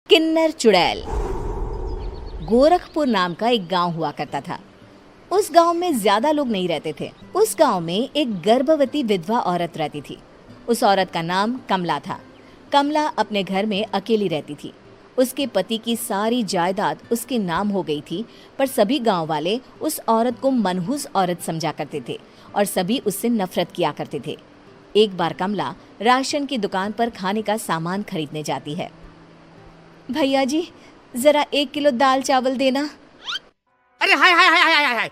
किन्नर चुड़ैल। गोरखपुर नाम का एक गांव हुआ करता था। उस गांव में ज्यादा लोग नहीं रहते थे। उस गांव में एक गर्भवती विधवा औरत रहती थी। उस औरत का नाम कमला था। कमला अपने घर में अकेली रहती थी। उसके पति की सारी जायदाद उसके नाम हो गई थी, पर सभी गांव वाले उस औरत को मनहूस औरत समझा करते थे और सभी उससे नफरत किया करते थे। एक बार कमला राशन की दुकान पर खाने का सामान खरीदने जाती है। भैया जी, जरा 1 किलो दाल चावल देना। अरे हाय हाय हाय हाय हाय हाय!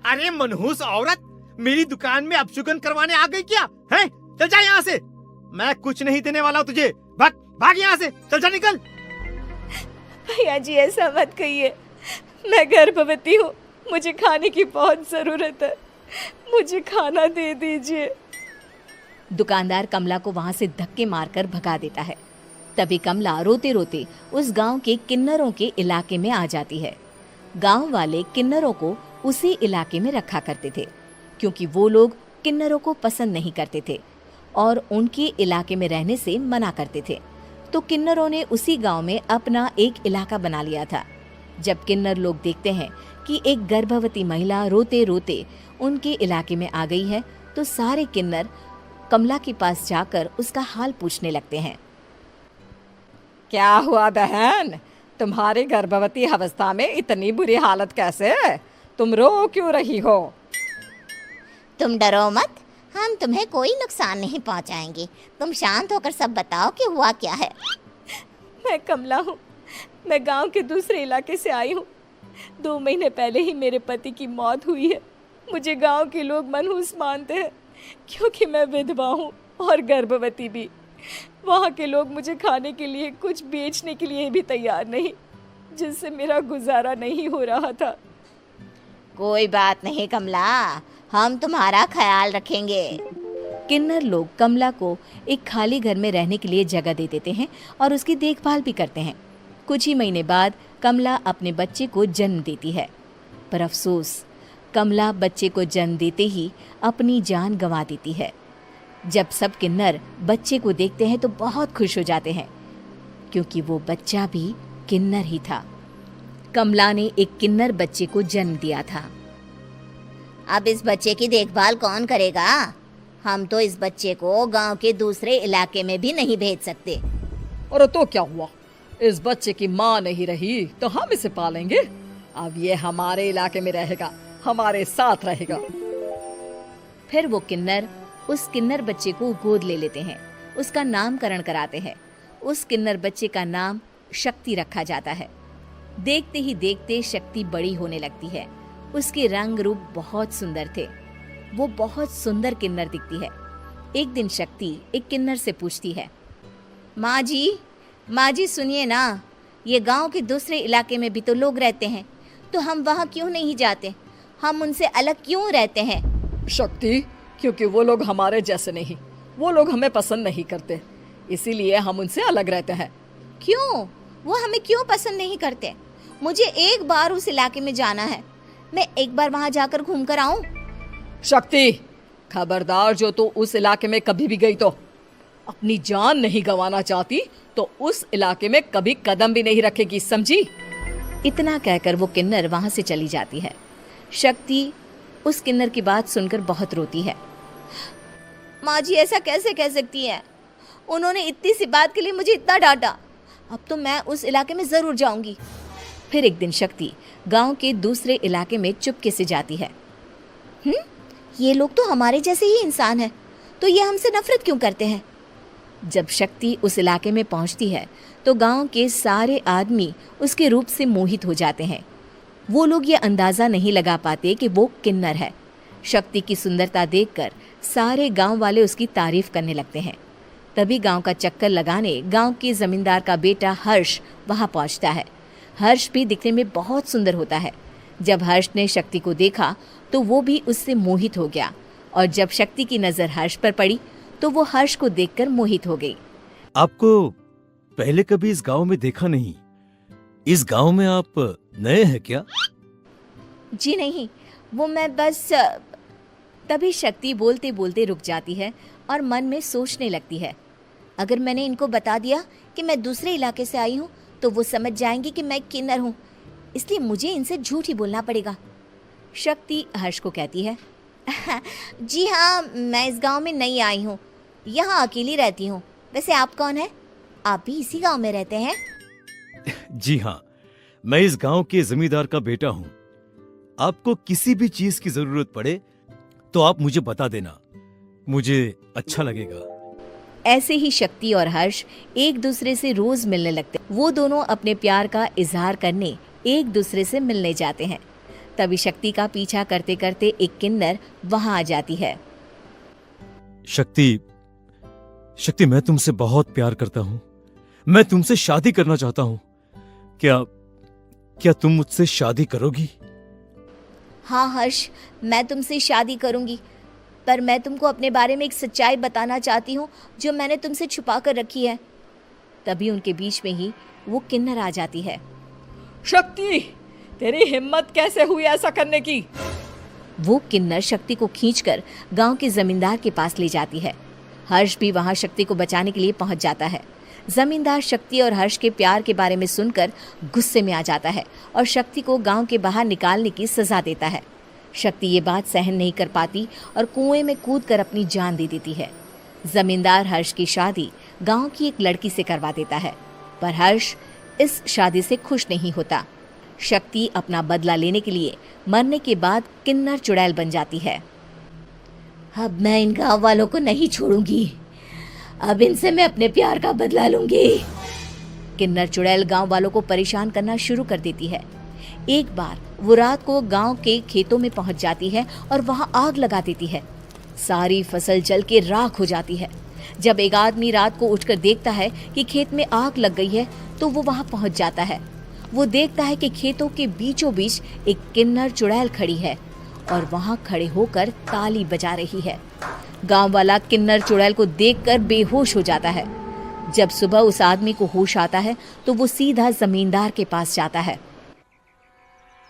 अरे मनहूस औरत, मेरी दुकान में अपशुगन करवाने आ गई क्या? हैं? चल जा यहाँ से। मैं कुछ नहीं देने वाला हूँ तुझे। भाग भाग यहाँ से, चल जा निकल। भैया जी, ऐसा मत कहिए। मैं गर्भवती हूँ, मुझे खाने की बहुत जरूरत है। मुझे खाना दे दीजिए। दुकानदार कमला को वहां से धक्के मारकर भगा देता है। तभी कमला रोते रोते उस गांव के किन्नरों के इलाके में आ जाती है। गांव वाले किन्नरों को उसी इलाके में रखा करते थे, क्योंकि वो लोग किन्नरों को पसंद नहीं करते थे और उनके इलाके में रहने से मना करते थे। तो किन्नरों ने उसी गांव में अपना एक इलाका बना लिया था। जब किन्नर लोग देखते हैं कि एक गर्भवती महिला रोते रोते उनके इलाके में आ गई है, तो सारे किन्नर कमला के पास जाकर उसका हाल पूछने लगते हैं। क्या हुआ बहन, तुम्हारी गर्भवती अवस्था में इतनी बुरी हालत कैसे? तुम रो क्यों रही हो? तुम डरो मत, हम तुम्हें कोई नुकसान नहीं पहुंचाएंगे। तुम शांत होकर सब बताओ कि हुआ क्या है। मैं कमला हूँ। मैं गांव के दूसरे इलाके से आई हूँ। 2 महीने पहले ही मेरे पति की मौत हुई है। मुझे गांव के लोग मनहूस मानते हैं, क्योंकि मैं विधवा हूँ और गर्भवती भी। वहाँ के लोग मुझे खाने के लिए कुछ बेचने के लिए भी तैयार नहीं, जिससे मेरा गुजारा नहीं हो रहा था। कोई बात नहीं कमला, हम तुम्हारा ख्याल रखेंगे। किन्नर लोग कमला को एक खाली घर में रहने के लिए जगह दे देते हैं और उसकी देखभाल भी करते हैं। कुछ ही महीने बाद कमला अपने बच्चे को जन्म देती है, पर अफसोस, कमला बच्चे को जन्म देते ही अपनी जान गंवा देती है। जब सब किन्नर बच्चे को देखते हैं तो बहुत खुश हो जाते हैं, क्योंकि वो बच्चा भी किन्नर ही था। कमला ने एक किन्नर बच्चे को जन्म दिया था। अब इस बच्चे की देखभाल कौन करेगा? हम तो इस बच्चे को गांव के दूसरे इलाके में भी नहीं भेज सकते। और तो क्या हुआ, इस बच्चे की माँ नहीं रही तो हम इसे पालेंगे। अब ये हमारे इलाके में रहेगा, हमारे साथ रहेगा। फिर वो किन्नर उस किन्नर बच्चे को गोद ले लेते हैं, उसका नामकरण कराते हैं। उस किन्नर बच्चे का नाम शक्ति रखा जाता है। देखते ही देखते शक्ति बड़ी होने लगती है। उसके रंग रूप बहुत सुंदर थे। वो बहुत सुंदर किन्नर दिखती है। एक दिन शक्ति एक किन्नर से पूछती है, माँ जी सुनिए ना, ये गांव के दूसरे इलाके में भी तो लोग रहते हैं, तो हम वहाँ क्यों नहीं जाते? हम उनसे अलग क्यों रहते हैं? शक्ति, क्योंकि वो लोग हमारे जैसे नहीं, वो लोग हमें पसंद नहीं करते, इसीलिए हम उनसे अलग रहते हैं। क्यों? वो हमें क्यों पसंद नहीं करते? मुझे एक बार उस इलाके में जाना है। मैं एक बार वहाँ जाकर घूम कर आऊं। शक्ति, खबरदार, जो तू उस इलाके में कभी भी गई तो अपनी जान नहीं गंवाना चाहती तो उस इलाके में कभी कदम भी नहीं रखेगी, समझी? इतना कहकर वो किन्नर वहां से चली जाती है। शक्ति उस किन्नर की बात सुनकर बहुत रोती है। माँ जी, ऐसा कैसे कह सकती हैं? उन्होंने इतनी सी बात के लिए मुझे इतना डांटा। अब तो मैं उस इलाके में जरूर जाऊंगी। फिर एक दिन शक्ति गांव के दूसरे इलाके में चुपके से जाती है। ये लोग तो हमारे जैसे ही इंसान हैं, तो ये हमसे नफरत क्यों करते हैं? जब शक्ति उस इलाके में पहुंचती है तो गांव के सारे आदमी उसके रूप से मोहित हो जाते हैं। वो लोग ये अंदाजा नहीं लगा पाते कि वो किन्नर है। शक्ति की सुंदरता देखकर सारे गांव वाले उसकी तारीफ करने लगते हैं। तभी गांव का चक्कर लगाने गांव के जमींदार का बेटा हर्ष वहां पहुंचता है। हर्ष भी दिखने में बहुत सुंदर होता है। जब हर्ष ने शक्ति को देखा तो वो भी उससे मोहित हो गया, और जब शक्ति की नजर हर्ष पर पड़ी तो वो हर्ष को देखकर मोहित हो गई। आपको पहले कभी इस गांव में देखा नहीं। इस गांव में आप नए हैं क्या? जी नहीं, वो मैं बस। तभी शक्ति बोलते बोलते रुक जाती है और मन में सोचने लगती है, अगर मैंने इनको बता दिया कि मैं दूसरे इलाके से आई हूँ तो वो समझ जाएंगे कि मैं किन्नर हूँ, इसलिए मुझे इनसे झूठ ही बोलना पड़ेगा। शक्ति हर्ष को कहती है, जी हाँ, मैं इस गांव में नई आई हूँ, यहाँ अकेली रहती हूँ। वैसे आप कौन है? आप भी इसी गांव में रहते हैं? जी हाँ, मैं इस गांव के जमींदार का बेटा हूँ। आपको किसी भी चीज की जरूरत पड़े तो आप मुझे बता देना, मुझे अच्छा लगेगा। ऐसे ही शक्ति और हर्ष एक दूसरे से रोज मिलने लगते। वो दोनों अपने प्यार का इजहार करने एक दूसरे से मिलने जाते हैं। तभी शक्ति का पीछा करते करते एक किन्नर वहां आ जाती है। शक्ति, शक्ति, मैं तुमसे बहुत प्यार करता हूँ। मैं तुमसे शादी करना चाहता हूँ। क्या तुम मुझसे शादी करोगी? हाँ हर्ष, मैं तुमसे शादी करूँगी, पर मैं तुमको अपने बारे में एक सच्चाई बताना चाहती हूँ जो मैंने तुमसे छुपा कर रखी है। तभी उनके बीच में ही वो किन्नर आ जाती है। शक्ति, तेरी हिम्मत कैसे हुई ऐसा करने की? वो किन्नर शक्ति को खींचकर गांव के जमींदार के पास ले जाती है। हर्ष भी वहां शक्ति को बचाने के लिए पहुंच जाता है। जमींदार शक्ति और हर्ष के प्यार के बारे में सुनकर गुस्से में आ जाता है और शक्ति को गांव के बाहर निकालने की सजा देता है। शक्ति ये बात सहन नहीं कर पाती और कुएं में कूदकर अपनी जान दे देती है। जमींदार हर्ष की शादी गांव की एक लड़की से करवा देता है, पर हर्ष इस शादी से खुश नहीं होता। शक्ति अपना बदला लेने के लिए मरने के बाद किन्नर चुड़ैल बन जाती है। अब मैं इन गाँव वालों को नहीं छोड़ूंगी, अब इनसे मैं अपने प्यार का बदला लूंगी। किन्नर चुड़ैल गांव वालों को परेशान करना शुरू कर देती है। एक बार वो रात को गांव के खेतों में पहुंच जाती है और वहां आग लगा देती है। सारी फसल जल के राख हो जाती है। जब एक आदमी रात को उठकर देखता है कि खेत में आग लग गई है तो वो वहां पहुंच जाता है। वो देखता है कि खेतों के बीचों बीच एक किन्नर चुड़ैल खड़ी है और वहां खड़े होकर ताली बजा रही है। गांव वाला किन्नर चुड़ैल को देखकर बेहोश हो जाता है। जब सुबह उस आदमी को होश आता है तो वो सीधा जमींदार के पास जाता है।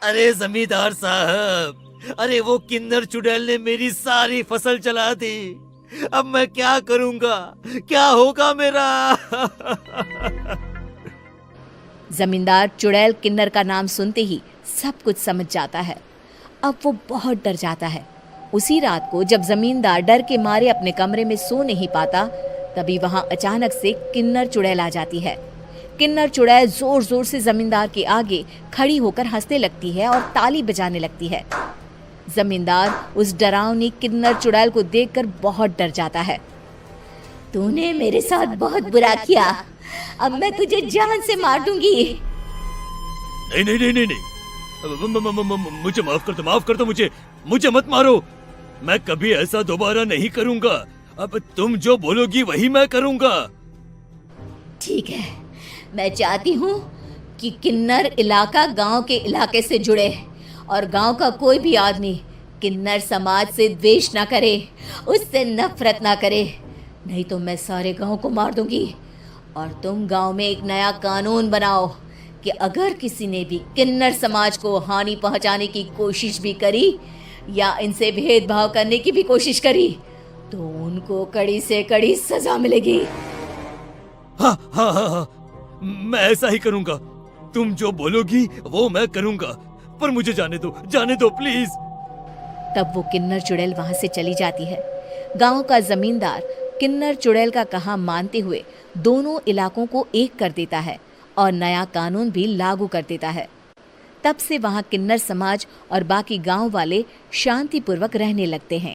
अरे जमींदार साहब, अरे वो किन्नर चुड़ैल ने मेरी सारी फसल जला दी। अब मैं क्या करूंगा? क्या होगा मेरा? जमींदार चुड़ैल किन्नर का नाम सुनते ही सब कुछ समझ जाता है। अब वो बहुत डर जाता है। उसी रात को जब जमींदार डर के मारे अपने कमरे में सो नहीं पाता, तभी वहां अचानक से किन्नर चुड़ैल आ जाती है। किन्नर चुड़ैल जोर जोर से जमींदार के आगे खड़ी होकर हंसने लगती है और ताली बजाने लगती है। जमींदार उस डरावनी किन्नर चुड़ैल को देखकर बहुत डर जाता है। तूने मेरे साथ बहुत बुरा किया, अब मैं तुझे जान से मार दूंगी। नहीं नहीं नहीं नहीं, नहीं। मुझे माफ कर दो, मुझे मत मारो। मैं कभी ऐसा दोबारा नहीं करूंगा। अब तुम जो बोलोगी वही मैं करूंगा। ठीक है, मैं चाहती हूँ कि किन्नर इलाका गांव के इलाके से जुड़े और गांव का कोई भी आदमी किन्नर समाज से द्वेष ना करे, उससे नफरत ना करे, नहीं तो मैं सारे गांव को मार दूंगी। और तुम गांव में एक नया कानून बनाओ कि अगर किसी ने भी किन्नर समाज को हानि पहुंचाने की कोशिश भी करी या इनसे भेदभाव करने की भी कोशिश करी तो उनको कड़ी से कड़ी सजा मिलेगी। हाँ हाँ हाँ हाँ, मैं ऐसा ही करूंगा। तुम जो बोलोगी वो मैं करूंगा, पर मुझे जाने दो प्लीज। तब वो किन्नर चुड़ैल वहां से चली जाती है। गांव का जमींदार किन्नर चुड़ैल का कहा मानते हुए दोनों इलाकों को एक कर देता है और नया कानून भी लागू कर देता है। तब से वहां किन्नर समाज और बाकी गांव वाले शांतिपूर्वक रहने लगते हैं।